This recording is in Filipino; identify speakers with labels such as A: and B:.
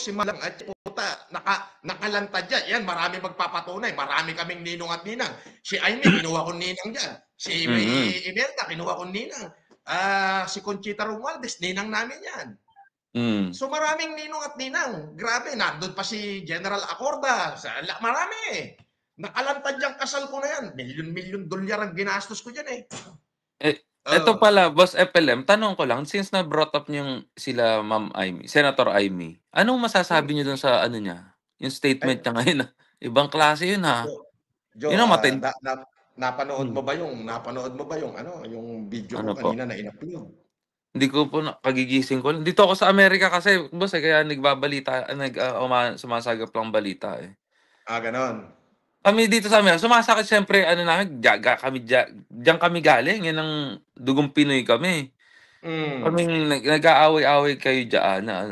A: si Malang at puta, nakalantad dyan. Yan, marami magpapatunay. Marami kaming ninong at ninang. Si Aimee, kinuha kong ninang dyan. Si
B: Mm.
A: Imelda, kinuha kong ninang. Si Conchita Romualdez, ninang namin yan.
B: Mm.
A: So maraming ninong at ninang. Grabe, nandun pa si General Acorda. Marami. Nakalantad yung kasal ko na yan. Milyon-milyon dolyar ang ginastos ko dyan eh.
B: Eto pala, Boss FLM, tanong ko lang, since na-brought up niyo yung sila Ma'am Aimee, Senator Aimee, anong masasabi niyo dun sa ano niya, yung statement niya ngayon? Ibang klase yun ha.
A: Joe,
B: Yun ang matin.
A: napanood mo ba yung yung video
B: Ano
A: ko
B: po?
A: kanina na in-upload?
B: Hindi ko po kagigising ko lang. Dito ako sa Amerika kasi, boss, kaya nagbabalita, sumasagap lang balita eh.
A: Ganon.
B: Kami dito sa Amerika, sumasakit siyempre, namin, diyan kami galing, yan ang dugong Pinoy kami. Kaming nag-aaway-away kayo diyan na